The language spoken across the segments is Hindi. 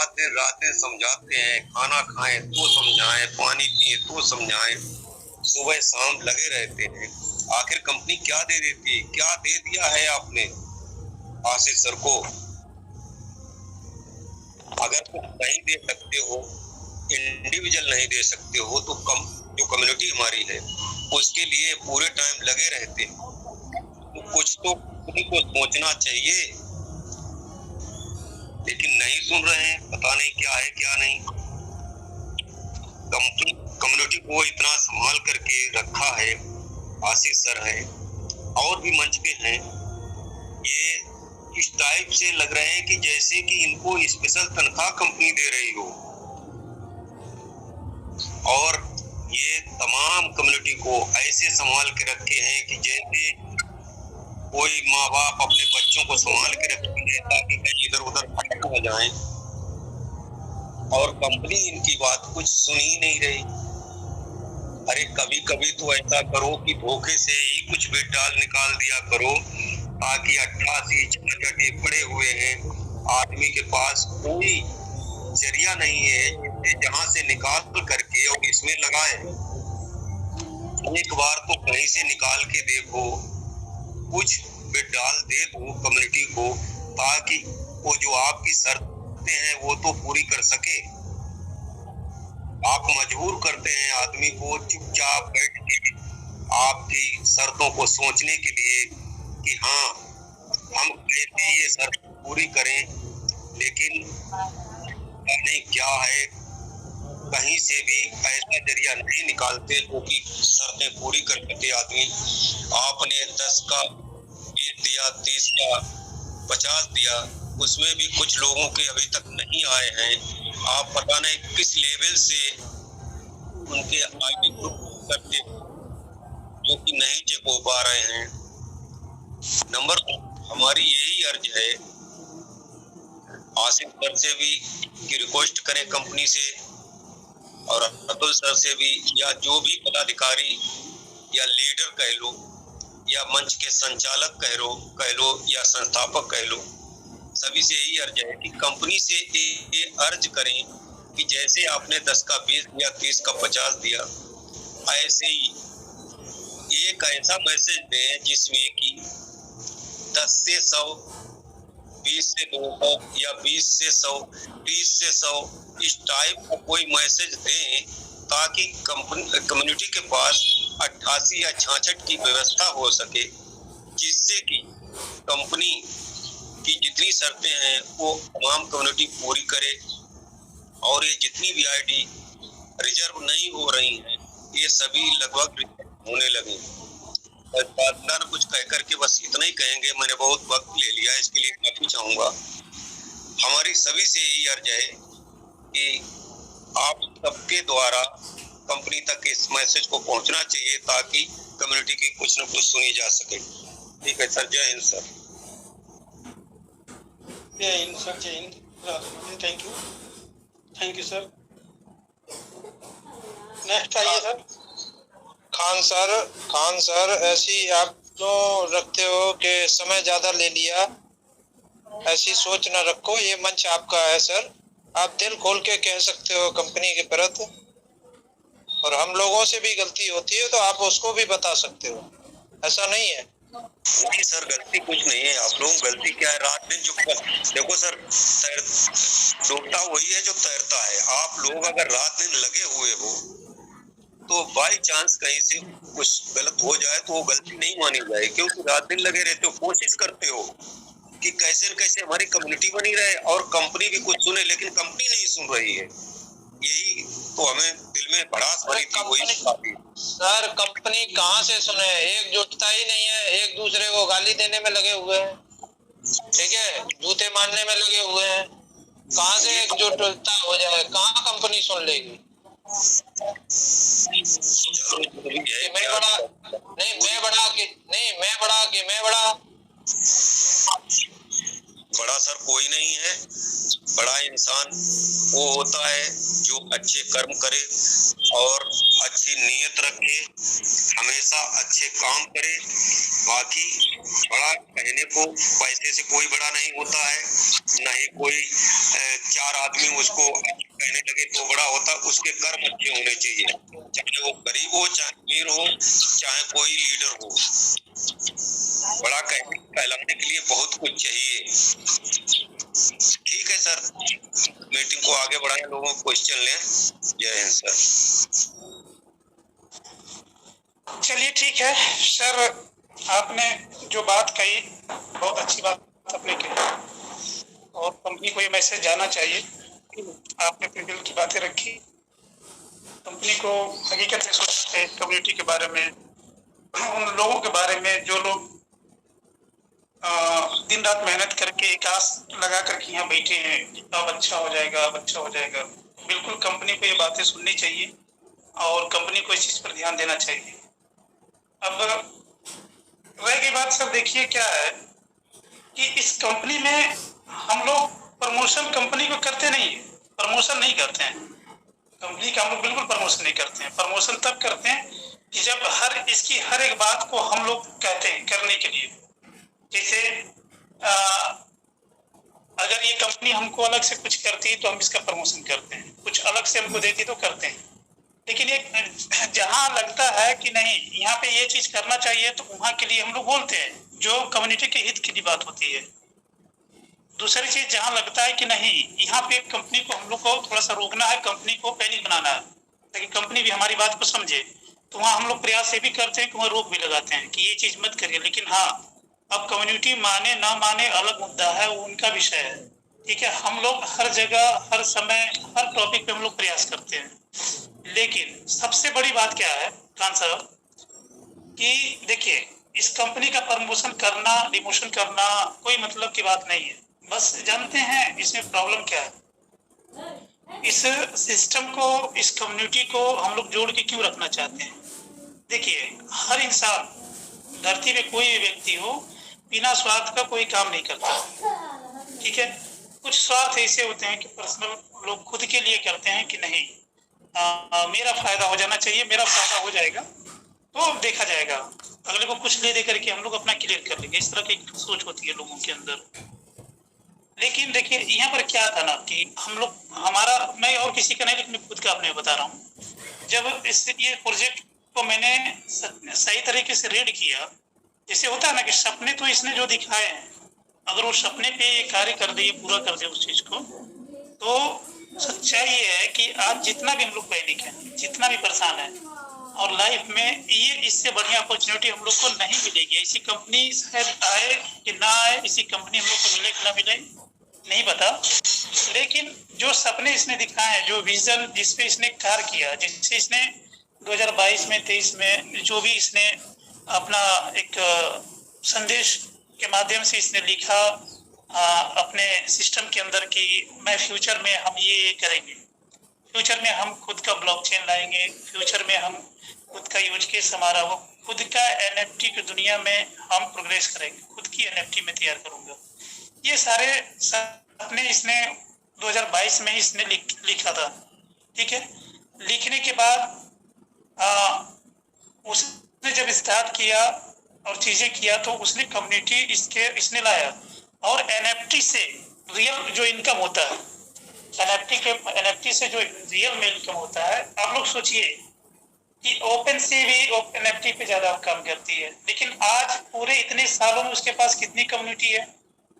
रात दिन समझाते हैं, खाना खाएं तो समझाएं, पानी पिए तो समझाएं, सुबह शाम लगे रहते हैं। आखिर कंपनी क्या दे देती है? क्या दे दिया है आपने आशीष सर को? अगर कुछ नहीं दे सकते हो, इंडिविजुअल नहीं दे सकते हो, तो जो कम्युनिटी हमारी है उसके लिए पूरे टाइम लगे रहते हैं, तो कुछ तो खुद को सोचना चाहिए। लेकिन नहीं सुन रहे हैं, पता नहीं क्या है क्या नहीं। कंपनी कम्युनिटी को इतना संभाल करके रखा है, आशीष सर है और भी मंच पे हैं, ये इस टाइप से लग रहे हैं कि जैसे कि इनको स्पेशल तनख्वाह कंपनी दे रही हो, और ये तमाम कम्युनिटी को ऐसे संभाल के रखे हैं कि जैसे कोई माँ बाप अपने बच्चों को संभाल के रखती है ताकि कहीं इधर उधर भटक न जाएं, और कंपनी इनकी बात कुछ सुन ही नहीं रही। अरे कभी कभी तो ऐसा करो कि धोखे से ही कुछ भी डाल निकाल दिया करो, ताकि 88 छाछठ पड़े हुए हैं, आदमी के पास कोई जरिया नहीं है जहां से निकाल करके और इसमें लगाए। एक बार तो कहीं से निकाल के देखो, कुछ भी डाल दे दो कम्युनिटी को, ताकि वो जो आपकी शर्तें हैं वो तो पूरी कर सके। आप मजबूर करते हैं आदमी को चुपचाप बैठ के आपकी शर्तों को सोचने के लिए कि हाँ हम कैसे ये शर्त पूरी करें, लेकिन नहीं क्या है, कहीं से भी ऐसा जरिया नहीं निकालते क्योंकि शर्तें पूरी कर सके आदमी। आपने 10 का 20 दिया, 30 का 50 दिया, उसमें भी कुछ लोगों के अभी तक नहीं आए हैं। आप पता नहीं किस लेवल से उनके आईडी ग्रुप करके जो कि नहीं चेक हो पा रहे हैं। नंबर 2, हमारी यही अर्ज है आसिफ सर से भी कि रिक्वेस्ट करें कंपनी से, और अतुल सर से भी, या जो भी पदाधिकारी या लीडर कह लो या मंच के संचालक कह लो या संस्थापक कह लो, सभी से यही अर्ज है कि कंपनी से ये अर्ज करें कि जैसे आपने 10 का 20 दिया, 30 का 50 दिया, ऐसे ही एक ऐसा मैसेज दें जिसमें कि 10 से 100, 20 से 200 या 20 से 100, 30 से 100, इस टाइप का कोई मैसेज दें ताकि कम्युनिटी के पास 88 या 66 की व्यवस्था हो सके, जिससे कि कंपनी की जितनी शर्तें हैं वो तमाम कम्युनिटी पूरी करे, और ये जितनी भी आईडी रिजर्व नहीं हो रही हैं ये सभी लगभग होने लगे। और कुछ कह करके बस इतना ही कहेंगे, मैंने बहुत वक्त ले लिया, इसके लिए माफी चाहूंगा। हमारी सभी से यही अर्ज है कि आप सबके द्वारा कंपनी तक इस मैसेज को पहुंचना चाहिए ताकि कम्युनिटी की कुछ न कुछ सुनी जा सके। ठीक है सर, जय हिंद सर। जय हिंद सर, जय Hind. Thank you sir. Next आइए सर। खान सर ऐसी आप जो रखते हो कि समय ज्यादा ले लिया, ऐसी सोच न रखो, ये मंच आपका है सर, आप दिल खोल के कह सकते हो कंपनी के प्रति, और हम लोगों से भी गलती होती है तो आप उसको भी बता सकते हो, ऐसा नहीं है। नहीं सर, गलती कुछ नहीं है, आप लोग गलती क्या है, रात दिन जो देखो सर, डूबता वही है जो तैरता है। आप लोग अगर रात दिन लगे हुए हो तो बाई चांस कहीं से कुछ गलत हो जाए तो वो गलती नहीं मानी जाए, क्योंकि रात दिन लगे रहते हो, कोशिश करते हो कि कैसे न कैसे हमारी कम्युनिटी बनी रहे और कंपनी भी कुछ सुने, लेकिन कंपनी नहीं सुन रही है। यही तो हमें दिल में भड़ास भरी थी, वही सर कंपनी कहाँ से सुने, एकजुटता ही नहीं है, एक दूसरे को गाली देने में लगे हुए हैं, ठीक है, जूते मारने में लगे हुए हैं, कहाँ से एकजुटता हो जाए, कहाँ कंपनी सुन लेगी। बड़ा सर कोई नहीं है, बड़ा इंसान वो होता है जो अच्छे कर्म करे और अच्छी नीयत रखे, हमेशा अच्छे काम करे। बाकी बड़ा कहने को पैसे से कोई बड़ा नहीं होता है, न ही कोई चार आदमी उसको कहने लगे तो बड़ा होता। उसके कर्म अच्छे होने चाहिए, चाहे वो गरीब हो चाहे अमीर हो चाहे कोई लीडर हो। बड़ा कहलाने के लिए बहुत कुछ चाहिए। ठीक है सर, मीटिंग को आगे बढ़ाएं, लोगों को क्वेश्चन लें। जय हिंद सर। चलिए ठीक है सर, आपने जो बात कही बहुत अच्छी बात आपने कही और कंपनी को ये मैसेज जाना चाहिए। आपने अपने दिल की बातें रखी, कंपनी को हकीकत में सोचते हैं कम्युनिटी के बारे में, उन लोगों के बारे में जो लोग दिन रात मेहनत करके एक आस लगा करके यहाँ बैठे हैं अब अच्छा हो जाएगा, अब अच्छा हो जाएगा। बिल्कुल कंपनी को ये बातें सुननी चाहिए और कंपनी को इस चीज पर ध्यान देना चाहिए। अब रह गई बात सर, देखिए क्या है कि इस कंपनी में हम लोग प्रमोशन कंपनी को करते नहीं है, प्रमोशन नहीं करते हैं कंपनी का, हम लोग बिल्कुल प्रमोशन नहीं करते हैं। प्रमोशन तब करते हैं कि जब इसकी हर एक बात को हम लोग कहते हैं करने के लिए। जैसे अगर ये कंपनी हमको अलग से कुछ करती तो हम इसका प्रमोशन करते हैं, कुछ अलग से हमको देती तो करते हैं। लेकिन ये जहां लगता है कि नहीं यहाँ पे ये चीज करना चाहिए तो वहां के लिए हम लोग बोलते हैं, जो कम्युनिटी के हित की बात होती है। दूसरी चीज जहां लगता है कि नहीं यहाँ पे कंपनी को हम लोग को थोड़ा सा रोकना है, कंपनी को पैनिक बनाना है ताकि कंपनी भी हमारी बात को समझे, तो वहाँ हम लोग प्रयास ये भी करते हैं कि वहाँ रोक भी लगाते हैं कि ये चीज मत करिए। लेकिन हाँ, अब कम्युनिटी माने ना माने अलग मुद्दा है, वो उनका विषय है। ठीक है, हम लोग हर जगह हर समय हर टॉपिक पे हम लोग प्रयास करते हैं। लेकिन सबसे बड़ी बात क्या है खान साहब कि देखिए इस कंपनी का प्रमोशन करना डिमोशन करना कोई मतलब की बात नहीं है। बस जानते हैं इसमें प्रॉब्लम क्या है, इस सिस्टम को इस कम्युनिटी को हम लोग जोड़ के क्यों रखना चाहते हैं। देखिए हर इंसान धरती में कोई भी व्यक्ति हो बिना स्वार्थ का कोई काम नहीं करता। ठीक है, कुछ स्वार्थ ऐसे होते हैं कि पर्सनल लोग खुद के लिए करते हैं कि नहीं मेरा फायदा हो जाना चाहिए, मेरा फायदा हो जाएगा तो देखा जाएगा, अगले को कुछ ले दे करके हम लोग अपना क्लियर कर लेंगे, इस तरह की सोच होती है लोगों के अंदर। लेकिन देखिए यहाँ पर क्या था ना कि हम लोग हमारा, मैं और किसी का नहीं लेकिन खुद का अपने बता रहा हूँ। जब ये प्रोजेक्ट को मैंने सही तरीके से रीड किया, जैसे होता है ना कि सपने तो इसने जो दिखाए हैं, अगर वो सपने पे ये कार्य कर दे, पूरा कर दे उस चीज को, तो सच्चाई ये है कि आज जितना भी हम लोग पैनिक है, जितना भी परेशान है और लाइफ में ये इससे बढ़िया अपॉर्चुनिटी हम लोग को नहीं मिलेगी। ऐसी कंपनी शायद आए कि ना आए, इसी कंपनी हम लोग को मिले कि ना मिले नहीं पता। लेकिन जो सपने इसने दिखाए हैं, जो विजन जिसपे इसने कार्य किया, जिससे इसने 2022 में 23 में जो भी इसने अपना एक संदेश के माध्यम से इसने लिखा अपने सिस्टम के अंदर कि मैं फ्यूचर में हम ये करेंगे, फ्यूचर में हम खुद का ब्लॉकचेन लाएंगे, फ्यूचर में हम खुद का यूज केस हमारा वो खुद का एनएफटी की दुनिया में हम प्रोग्रेस करेंगे, खुद की एनएफटी में तैयार करूंगा। ये सारे सपने इसने 2022 में इसने लिखा था। ठीक है, लिखने के बाद उसने जब स्टार्ट किया और चीजें किया तो उसने कम्युनिटी इसने लाया और एनएफटी से रियल जो इनकम होता है, एनएफटी से जो रियल में इनकम होता है, आप लोग सोचिए कि ओपन सी भी एनएफटी पे ज्यादा काम करती है। लेकिन आज पूरे इतने सालों में उसके पास कितनी कम्युनिटी है,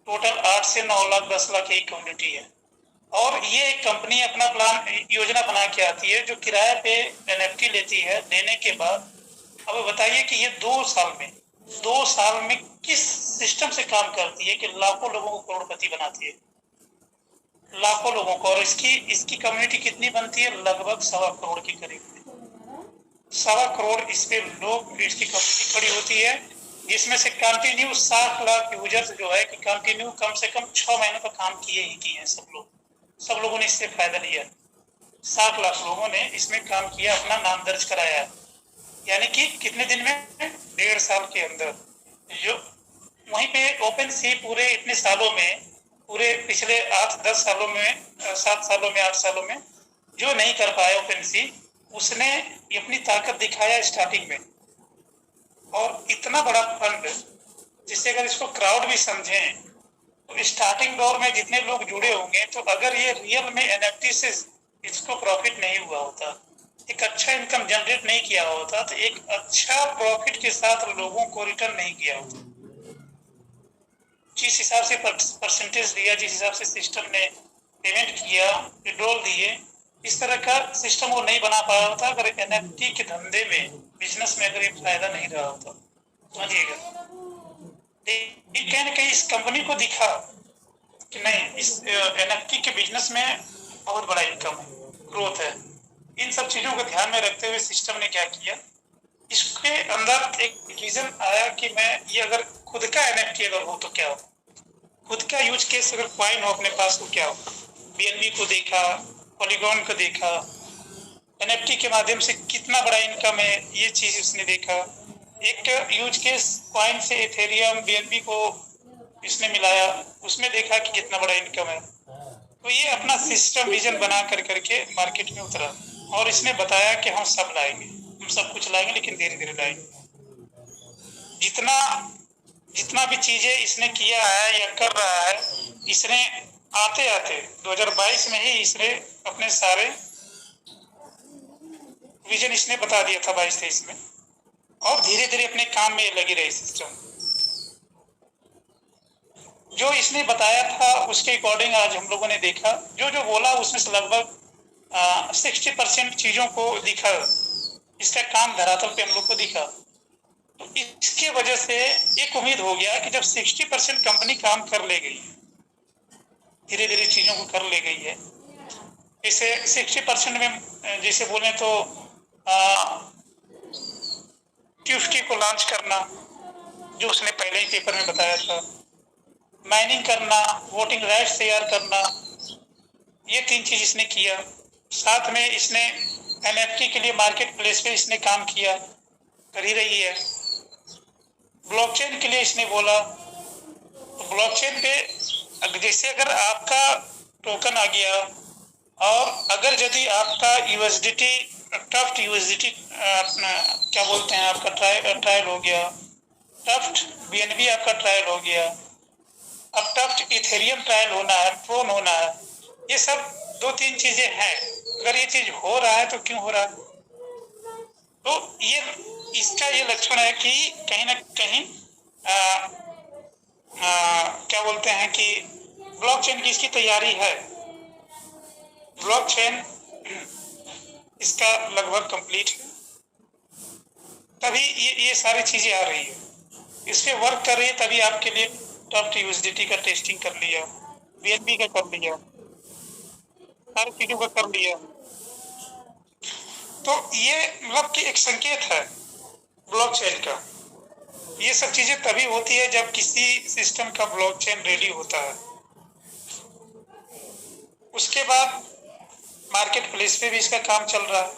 टोटल 8 से 9 लाख 10 लाख की कम्युनिटी है। और ये एक कंपनी अपना प्लान योजना बना के आती है जो किराए पे एनएफटी लेती है। लेने के बाद अब बताइए कि ये 2 साल में किस सिस्टम से काम करती है कि लाखों लोगों को करोड़पति बनाती है, लाखों लोगों को। और इसकी कम्युनिटी कितनी बनती है, लगभग 1.25 करोड़ के करीब, 1.25 करोड़ इस पे लोग इसकी कम्युनिटी खड़ी होती है, जिसमें से कंटिन्यू 60 लाख यूजर्स जो है कि कंटिन्यू कम से कम 6 महीने तक काम किए ही किए हैं सब लोगों ने इससे फायदा लिया। 60 लाख लोगों ने इसमें काम किया, अपना नाम दर्ज कराया, यानी कि कितने दिन में, 1.5 साल के अंदर। जो वहीं पे ओपन सी पूरे इतने सालों में, पूरे पिछले 8-10 सालों में, 7 सालों में, 8 सालों में जो नहीं कर पाया ओपन सी, उसने अपनी ताकत दिखाया स्टार्टिंग में। और इतना बड़ा फंड जिससे अगर इसको क्राउड भी समझें तो स्टार्टिंग दौर में जितने लोग जुड़े होंगे, तो अगर ये रियल में एनएफटी से इसको प्रॉफिट नहीं हुआ होता, एक अच्छा इनकम जनरेट नहीं किया होता, तो एक अच्छा प्रॉफिट के साथ लोगों को रिटर्न नहीं किया होता। जिस हिसाब से परसेंटेज दिया, जिस हिसाब से सिस्टम ने पेमेंट किया, विड्रॉल दिए, इस तरह का सिस्टम वो नहीं बना पाया होता अगर एनएफटी के धंधे में, बिजनेस में अगर ये फायदा नहीं रहा होता। समझिएगा, कहीं ना कहीं इस कंपनी को दिखा कि नहीं, इस एनएफटी के बिजनेस में बहुत बड़ा इनकम है, ग्रोथ है। इन सब चीजों को ध्यान में रखते हुए सिस्टम ने क्या किया, इसके अंदर एक विजन आया कि मैं ये अगर खुद का एनएफटी अगर हो तो क्या हो, खुद का यूज केस अगर कॉइन हो अपने पास तो क्या हो। बीएनबी को देखा, पॉलीगॉन को देखा, एनएफटी के माध्यम से कितना बड़ा इनकम है, ये चीज उसने देखा। एक यूज केस कॉइन से इथेरियम, बीएनबी को इसने मिलाया, उसमें देखा कि कितना बड़ा इनकम है। तो ये अपना सिस्टम विजन बना करके मार्केट में उतरा और इसने बताया कि हम सब लाएंगे, हम सब कुछ लाएंगे, लेकिन धीरे धीरे लाएंगे। जितना भी चीजें इसने किया है या कर रहा है, इसने आते आते 2022 में ही इसने अपने सारे विजन इसने बता दिया था 22-23 में, और धीरे धीरे अपने काम में लगी रही सिस्टम। जो इसने बताया था उसके अकॉर्डिंग आज हम लोगों ने देखा, जो जो बोला उसमें से लगभग 60% चीजों को दिखा, इसका काम धरातल पे हम लोग को दिखा। तो इसके वजह से एक उम्मीद हो गया कि जब 60% कंपनी काम कर ले गई, धीरे धीरे चीजों को कर ले गई है, इसे 60% में जैसे बोले तो Q50 को लॉन्च करना, जो उसने पहले ही पेपर में बताया था, माइनिंग करना, वोटिंग राइट्स तैयार करना, ये 3 चीज इसने किया। साथ में इसने एनएफटी के लिए मार्केट प्लेस पे इसने काम किया, कर ही रही है। ब्लॉकचेन के लिए इसने बोला, तो ब्लॉकचेन पे जैसे अगर आपका टोकन आ गया और अगर यदि आपका यूएसडीटी, टफ्ट यूएसडीटी क्या बोलते हैं, आपका ट्रायल हो गया, टफ्ट बीएनबी आपका ट्रायल हो गया, अब टफ्ट इथेरियम ट्रायल होना है, ट्रोन होना है, ये सब 2-3 चीजें हैं। अगर ये चीज हो रहा है तो क्यों हो रहा है, तो ये इसका ये लक्षण है कि कहीं ना कहीं क्या बोलते हैं कि ब्लॉकचेन की इसकी तैयारी है। ब्लॉकचेन इसका लगभग कंप्लीट है, तभी ये सारी चीजें आ रही है, इस पे वर्क कर रही है, तभी आपके लिए टफ्ट यूएसडीटी का टेस्टिंग कर लिया, बीएनबी का कर लिया, सारी चीजों का कर लिया। तो ये मतलब कि एक संकेत है ब्लॉकचेन का। ये सब चीजें तभी होती है जब किसी सिस्टम का ब्लॉकचेन रेडी होता है। उसके बाद मार्केट प्लेस पे भी इसका काम चल रहा है।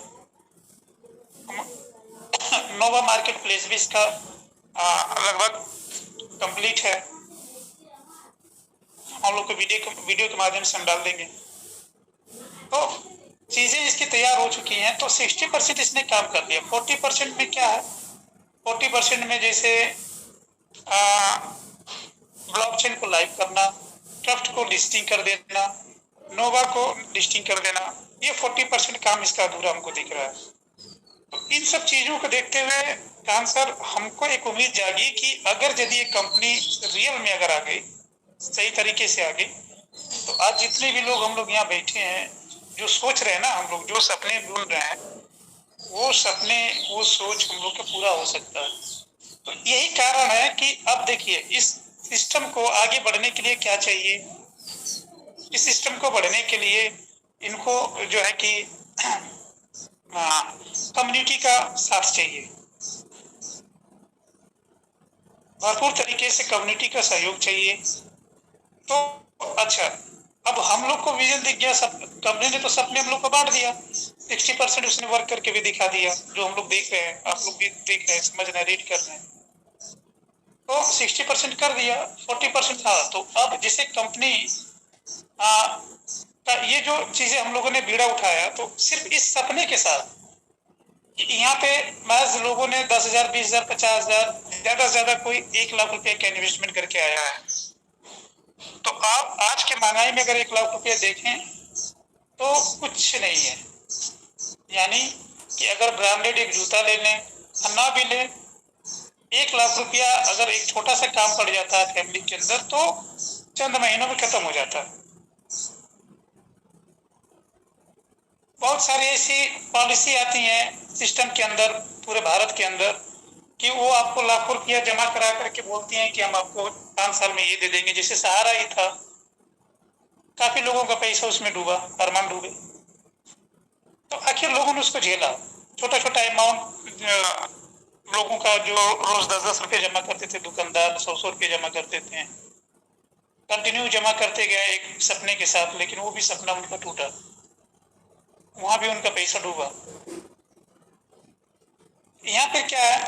नोवा मार्केट प्लेस भी इसका लगभग कंप्लीट है, हम लोग को वीडियो के माध्यम से हम डाल देंगे। तो चीजें इसकी तैयार हो चुकी हैं, तो 60% इसने काम कर लिया। 40% में क्या है, 40% में जैसे ब्लॉकचेन को लाइव करना, ट्रस्ट को लिस्टिंग कर देना, नोवा को लिस्टिंग कर देना, ये 40% काम इसका अधूरा हमको दिख रहा है। तो इन सब चीजों को देखते हुए कान सर हमको एक उम्मीद जागी कि अगर यदि ये कंपनी रियल में अगर आ गई, सही तरीके से आ गई, तो आज जितने भी लोग हम लोग यहाँ बैठे हैं, जो सोच रहे हैं ना, हम लोग जो सपने ढूंढ रहे हैं, वो सपने, वो सोच हम लोग का पूरा हो सकता है। तो यही कारण है कि अब देखिए इस सिस्टम को आगे बढ़ने के लिए क्या चाहिए। इस सिस्टम को बढ़ने के लिए इनको जो है कि कम्युनिटी का साथ चाहिए, भरपूर तरीके से कम्युनिटी का सहयोग चाहिए। तो अच्छा, अब हम लोग को विजन दिख गया, सब कंपनी ने तो सपने हम लोग को बांट दिया, 60% उसने वर्क करके भी दिखा दिया, जो हम लोग देख रहे हैं, आप लोग भी देख रहे हैं, समझ रहे हैं, रीड कर रहे हैं। तो 60% कर दिया, 40% था। तो अब जैसे कंपनी का ये जो चीजें हम लोगों ने बीड़ा उठाया, तो सिर्फ इस सपने के साथ यहाँ पे महज लोगों ने 10,000, 20,000, 50,000, ज्यादा से ज्यादा कोई 1 लाख रुपए का इन्वेस्टमेंट करके आया है। तो आप आज के महंगाई में अगर 1 लाख रुपया देखें तो कुछ नहीं है। यानी कि अगर ब्रांडेड एक जूता ले लें, ना भी लें, 1 लाख रुपया अगर एक छोटा सा काम पड़ जाता है फैमिली के अंदर तो चंद महीनों में खत्म हो जाता है। बहुत सारी ऐसी पॉलिसी आती हैं सिस्टम के अंदर, पूरे भारत के अंदर, कि वो आपको लाखों रुपया जमा करा करके बोलती हैं कि हम आपको 5 साल में ये दे देंगे। जैसे सहारा ही था, काफी लोगों का पैसा उसमें डूबा, अरमान डूबे। तो आखिर लोगों ने उसको झेला। छोटा छोटा अमाउंट लोगों का, जो रोज 10-10 रुपये जमा करते थे दुकानदार, 100-100 रुपये जमा करते थे, कंटिन्यू जमा करते गए एक सपने के साथ, लेकिन वो भी सपना उनका टूटा, वहां भी उनका पैसा डूबा। यहाँ पे क्या है,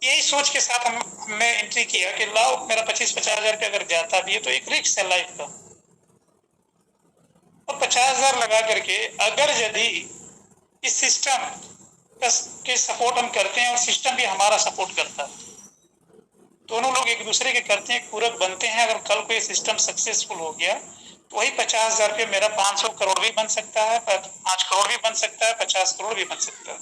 यही सोच के साथ हमने एंट्री किया कि लाओ मेरा 25-50 हजार रुपया अगर जाता भी है तो एक रिस्क है लाइफ का, और 50 हजार लगा करके अगर यदि इस सिस्टम के सपोर्ट हम करते हैं और सिस्टम भी हमारा सपोर्ट करता है, दोनों लोग एक दूसरे के करते हैं, पूरक बनते हैं। अगर कल को ये सिस्टम सक्सेसफुल हो गया तो वही 50 हजार रुपये मेरा 500 करोड़ भी बन सकता है, 5 करोड़ भी बन सकता है, 50 करोड़ भी बन सकता है।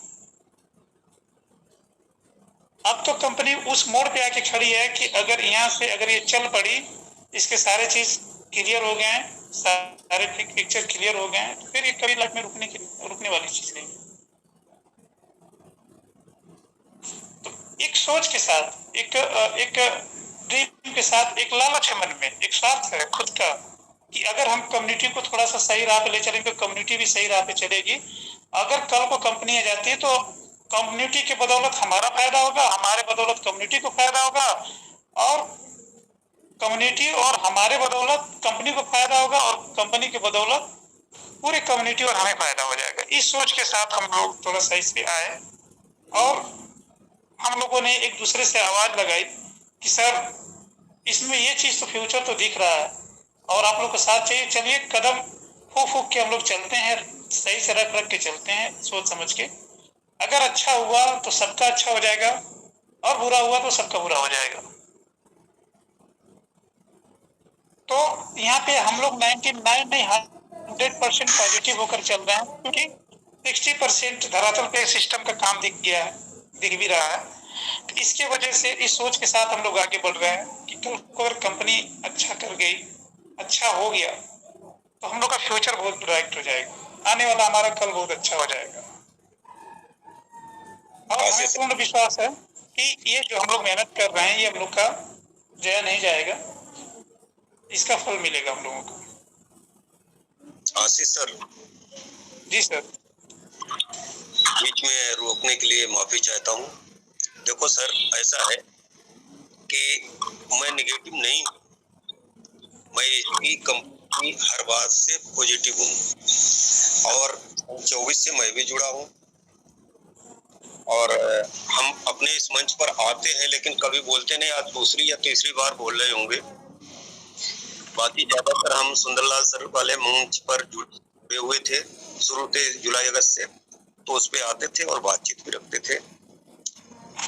अब तो कंपनी उस मोड़ पे आके खड़ी है कि अगर यहाँ से अगर ये चल पड़ी, इसके सारे चीज क्लियर हो गए हैं, सारे पिक्चर क्लियर हो गए हैं, तो फिर ये कभी लाइफ में रुकने वाली चीज नहीं। तो एक सोच के साथ, एक ड्रीम के साथ, एक लालच है मन में, एक स्वार्थ है खुद का कि अगर हम कम्युनिटी को थोड़ा सा सही राह पे ले चलेंगे तो कम्युनिटी भी सही राह पे चलेगी। अगर कल को कंपनी आ जाती है तो कम्युनिटी के बदौलत हमारा फायदा होगा, हमारे बदौलत कम्युनिटी को फायदा होगा, और कम्युनिटी और हमारे बदौलत कंपनी को फायदा होगा, और कंपनी के बदौलत पूरी कम्युनिटी और हमें फायदा हो जाएगा। इस सोच के साथ हम लोग थोड़ा सा इस पे आए और हम लोगों ने एक दूसरे से आवाज लगाई कि सर इसमें ये चीज तो फ्यूचर तो दिख रहा है और आप लोग को साथ चाहिए, चलिए कदम फूक फूक के हम लोग चलते हैं, सही से रख रख के चलते हैं सोच समझ के। अगर अच्छा हुआ तो सबका अच्छा हो जाएगा और बुरा हुआ तो सबका बुरा हो जाएगा। तो यहाँ पे हम लोग 99 नहीं 100% पॉजिटिव होकर चल रहे हैं, क्योंकि 60% धरातल पे सिस्टम का काम दिख गया है, दिख भी रहा है। तो इसके वजह से इस सोच के साथ हम लोग आगे बढ़ रहे हैं कि कल को अगर कंपनी अच्छा कर गई, अच्छा हो गया, तो हम लोग का फ्यूचर बहुत ब्राइट हो जाएगा, आने वाला हमारा कल बहुत अच्छा हो जाएगा। और हमें पूर्ण विश्वास है कि ये जो हम लोग मेहनत कर रहे हैं ये हम लोग का जया नहीं जाएगा, इसका फल मिलेगा हम लोगों को। आशीष सर। जी सर। बीच में रोकने के लिए माफी चाहता हूँ। देखो सर, ऐसा है कि मैं निगेटिव नहीं हूँ, मैं इसकी कंपनी हर बात से पॉजिटिव हूँ और 24 से मैं भी जुड़ा हूँ और हम अपने इस मंच पर आते हैं लेकिन कभी बोलते नहीं, आज दूसरी या तीसरी बार बोल रहे होंगे। बाकी ज्यादातर हम सुंदरलाल सर वाले मंच पर जुड़े हुए थे शुरू से, जुलाई अगस्त से, तो उस पे आते थे और बातचीत भी रखते थे।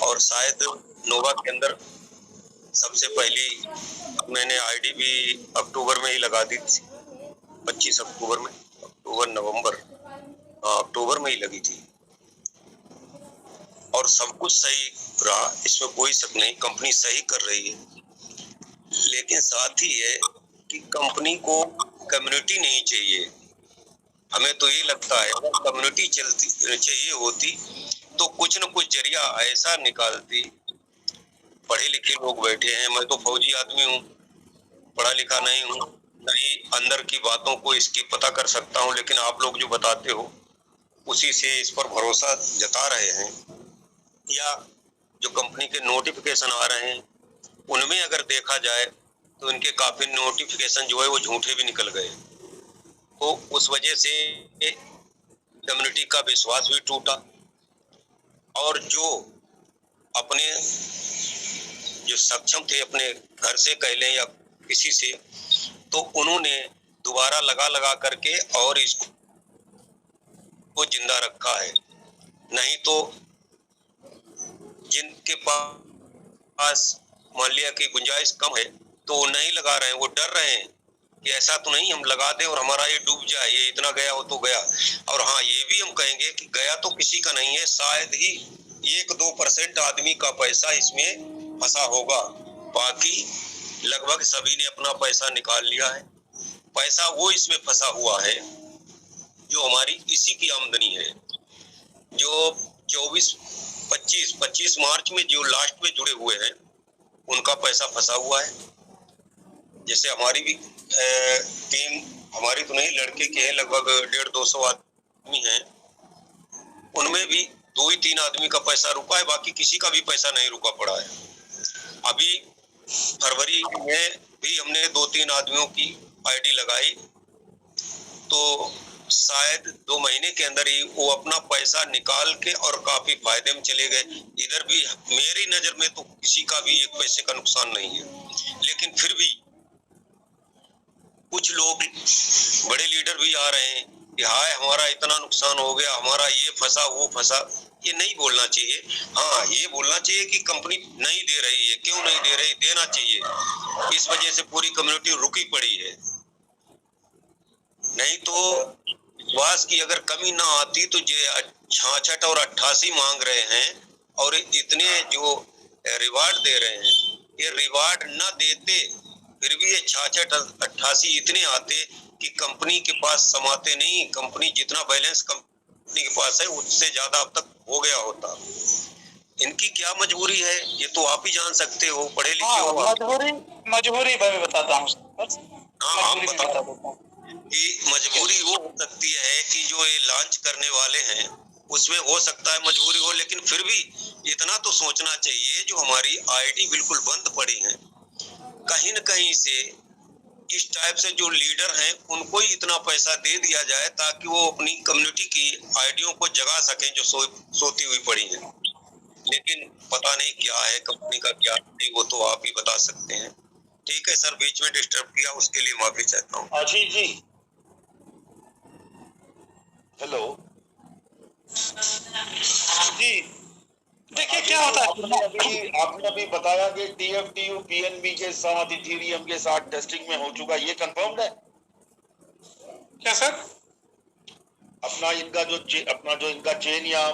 और शायद नोवा के अंदर सबसे पहली मैंने आईडी भी अक्टूबर में ही लगा दी थी, 25 अक्टूबर में, अक्टूबर में ही लगी थी और सब कुछ सही रहा, इसमें कोई शक नहीं, कंपनी सही कर रही है। लेकिन साथ ही है कि कंपनी को कम्युनिटी नहीं चाहिए। हमें तो ये लगता है अगर कम्युनिटी चलती चाहिए होती तो कुछ न कुछ जरिया ऐसा निकालती। पढ़े लिखे लोग बैठे हैं, मैं तो फौजी आदमी हूँ, पढ़ा लिखा नहीं हूँ, नहीं अंदर की बातों को इसकी पता कर सकता हूँ, लेकिन आप लोग जो बताते हो उसी से इस पर भरोसा जता रहे हैं। या जो कंपनी के नोटिफिकेशन आ रहे हैं उनमें अगर देखा जाए तो इनके काफी नोटिफिकेशन जो है वो झूठे भी निकल गए, तो उस वजह से कम्युनिटी का विश्वास भी टूटा और जो अपने जो सक्षम थे अपने घर से कह लें या किसी से, तो उन्होंने दोबारा लगा करके और इसको जिंदा रखा है। नहीं तो जिनके पास मान लिया कि गुंजाइश कम है तो वो नहीं लगा रहे हैं, वो डर रहे हैं कि ऐसा तो नहीं हम लगा दें और हमारा ये डूब जाए, ये इतना गया हो तो गया। और हाँ, ये भी हम कहेंगे कि गया तो किसी का नहीं है, शायद ही 1-2% आदमी का पैसा इसमें फंसा होगा, बाकी लगभग सभी ने अपना पैसा निकाल लिया है। पैसा वो इसमें फंसा हुआ है जो हमारी इसी की आमदनी है, जो 25 मार्च में जो लास्ट में जुड़े हुए हैं उनका पैसा फंसा हुआ है। जैसे हमारी भी टीम, हमारी तो नहीं, लड़के के हैं, लगभग 150-200 आदमी हैं, उनमें भी 2-3 आदमी का पैसा रुका है, बाकी किसी का भी पैसा नहीं रुका पड़ा है। अभी फरवरी में भी हमने 2-3 आदमियों की आईडी लगाई, तो शायद 2 महीने के अंदर ही वो अपना पैसा निकाल के और काफी फायदे में चले गए। इधर भी मेरी नजर में तो किसी का भी 1 पैसे का नुकसान नहीं है, लेकिन फिर भी कुछ लोग, बड़े लीडर भी आ रहे हैं कि हाय हमारा इतना नुकसान हो गया, हमारा ये फंसा वो फंसा। ये नहीं बोलना चाहिए। हाँ, ये बोलना चाहिए कि कंपनी नहीं दे रही है, क्यों नहीं दे रही, देना चाहिए। इस वजह से पूरी कम्युनिटी रुकी पड़ी है। नहीं तो विश्वास की अगर कमी ना आती तो ये 66 और 88 मांग रहे हैं और इतने जो रिवार्ड दे रहे हैं, ये रिवार्ड ना देते फिर भी ये 66-88 इतने आते कि कंपनी के पास समाते नहीं। कंपनी जितना बैलेंस कंपनी के पास है उससे ज्यादा अब तक हो गया होता। इनकी क्या मजबूरी है ये तो आप ही जान सकते हो, पढ़े लिखे हो। मजबूरी मैं बताता हूँ। हाँ, आप बता दो कि मजबूरी वो हो सकती है कि जो ये लॉन्च करने वाले हैं उसमें हो सकता है मजबूरी हो, लेकिन फिर भी इतना तो सोचना चाहिए जो हमारी आईडी बिल्कुल बंद पड़ी है, कहीं न कहीं से इस टाइप से जो लीडर हैं उनको ही इतना पैसा दे दिया जाए ताकि वो अपनी कम्युनिटी की आईडियों को जगा सकें जो सोती हुई पड़ी हैं। लेकिन पता नहीं क्या है कंपनी का, क्या नहीं, वो तो आप ही बता सकते हैं। ठीक है सर, बीच में डिस्टर्ब किया उसके लिए माफी चाहता हूँ। आशीष जी, हेलो जी, देखिए क्या होता है, आपने अभी बताया कि TFTU PNB के साथ, इथेरियम के साथ टेस्टिंग में हो चुका, ये कंफर्म्ड है क्या सर? अपना जो इनका चेन या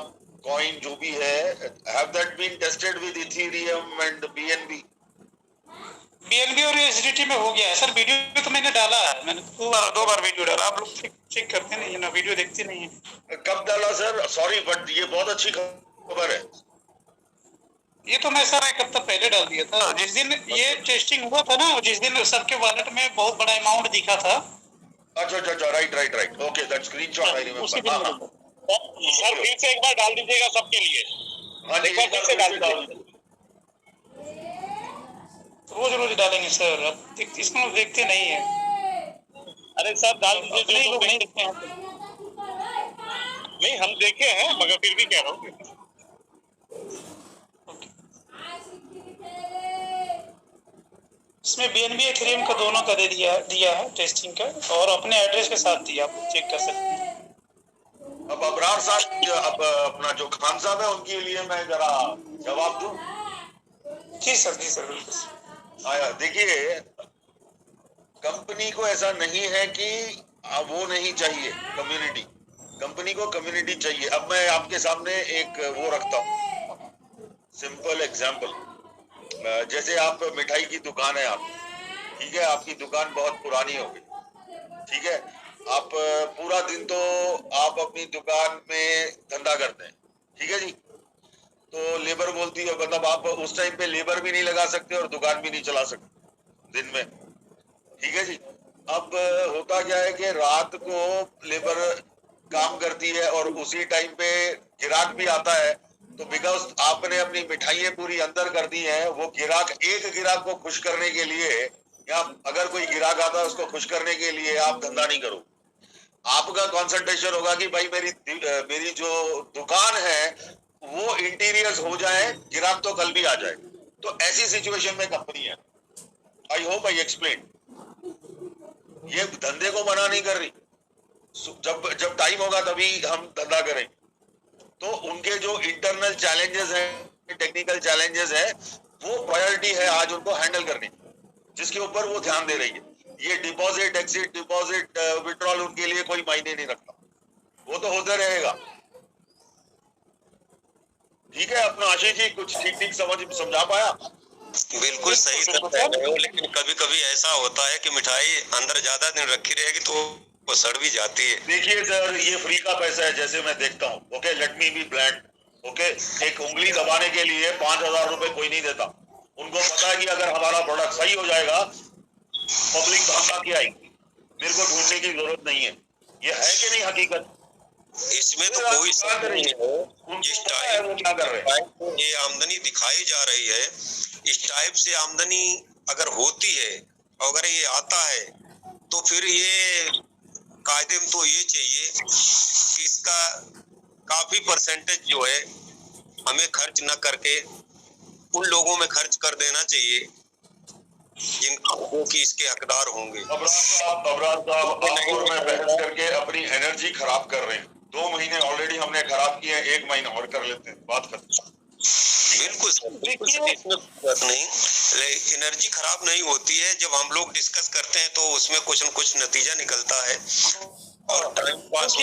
कॉइन जो भी है, have that been tested with Ethereum and BNB? BNB और USDT में हो गया है सर। वीडियो तो मैंने डाला है, मैंने 2 बार वीडियो डाला। आप लोग चेक करते नहीं है ना, वीडियो देखते नहीं है। कब डाला सर? सॉरी बट ये बहुत अच्छी खबर है। ये तो मैं सर 1 हफ्ता पहले डाल दिया था, जिस दिन ये टेस्टिंग हुआ था ना, जिस दिन सबके वॉलेट में बहुत बड़ा अमाउंट दिखा था। अच्छा, right, okay, that screenshot I remember. Sir फिर से एक बार डाल दीजिएगा सबके लिए। एक बार फिर से डाल दीजिए। रोज डालेंगे सर, अब इसको देखते नहीं है। अरे सर डाल दीजिए, नहीं लोग नहीं देखते हैं। नहीं हम देखे हैं मगर फिर भी कह रहा हूँ। इसमें BNB इथेरियम का दोनों का दे दिया है टेस्टिंग का, और अपने एड्रेस के साथ दिया, आप चेक कर सकते हैं। अब अबरार साहब, अब अपना जो खान साहब है उनके लिए मैं जरा जवाब दूं। जी सर बिल्कुल। देखिए, कंपनी को ऐसा नहीं है कि वो नहीं चाहिए कम्युनिटी, कंपनी को कम्युनिटी चाहिए। अब मैं आपके सामने एक वो रखता हूँ, सिंपल एग्जांपल। जैसे आप मिठाई की दुकान है, आप ठीक है, आपकी दुकान बहुत पुरानी हो गई, ठीक है, आप पूरा दिन तो आप अपनी दुकान में धंधा करते हैं, ठीक है जी, तो लेबर बोलती है, मतलब आप उस टाइम पे लेबर भी नहीं लगा सकते और दुकान भी नहीं चला सकते दिन में, ठीक है जी। अब होता क्या है कि रात को लेबर काम करती है और उसी टाइम पे गिराक भी आता है, तो बिकॉज आपने अपनी मिठाइयाँ पूरी अंदर कर दी है, वो एक गिराक को खुश करने के लिए, या अगर कोई गिराक आता है उसको खुश करने के लिए आप धंधा नहीं करो। आपका कंसंट्रेशन होगा कि भाई मेरी जो दुकान है वो इंटीरियर्स हो जाए, गिराक तो कल भी आ जाए। तो ऐसी सिचुएशन में कंपनी है। I hope I explain. ये धंधे को मना नहीं कर रही, जब टाइम होगा तभी हम धंधा करें। तो उनके जो इंटरनल चैलेंजेस हैं, टेक्निकल चैलेंजेस है, वो प्रायोरिटी है आज उनको हैंडल करने, जिसके ऊपर वो ध्यान दे रही है। ये डिपॉजिट एक्सिट डिपॉजिट विड्रॉल उनके लिए कोई मायने नहीं रखता, वो तो होता रहेगा। ठीक है अपना आशीष जी, कुछ ठीक ठीक समझा पाया? बिल्कुल सही कह रहे हो, लेकिन कभी कभी ऐसा होता है कि मिठाई अंदर ज्यादा दिन रखी रहेगी तो वो सड़ भी जाती है। देखिए सर, ये फ्री का पैसा है जैसे मैं देखता हूँ। Okay, let me B blank. Okay, एक उंगली दबाने के लिए 5,000 रुपए कोई नहीं देता। उनको पता है कि अगर हमारा प्रोडक्ट सही हो जाएगा पब्लिक भागा के आएगी, मेरे को ढूंढने की जरूरत नहीं है। ये है कि नहीं हकीकत? इसमें तो कोई शक नहीं है। जिस टाइप वो क्या कर रहे हैं? ये आमदनी दिखाई जा रही है, इस टाइप से आमदनी अगर होती है, अगर ये आता है, तो फिर ये कायदे में तो ये चाहिए कि इसका काफी परसेंटेज जो है हमें खर्च न करके उन लोगों में खर्च कर देना चाहिए जिनको कि इसके हकदार होंगे। अबराज साहब आप और मैं बहस करके अपनी एनर्जी खराब कर रहे हैं। 2 महीने ऑलरेडी हमने खराब किए हैं, 1 महीना और कर लेते हैं, बात खत्म। बिल्कुल सर, इसमें बात नहीं, एनर्जी खराब नहीं होती है। जब हम लोग डिस्कस करते हैं तो उसमें कुछ न कुछ नतीजा निकलता है और टाइम पास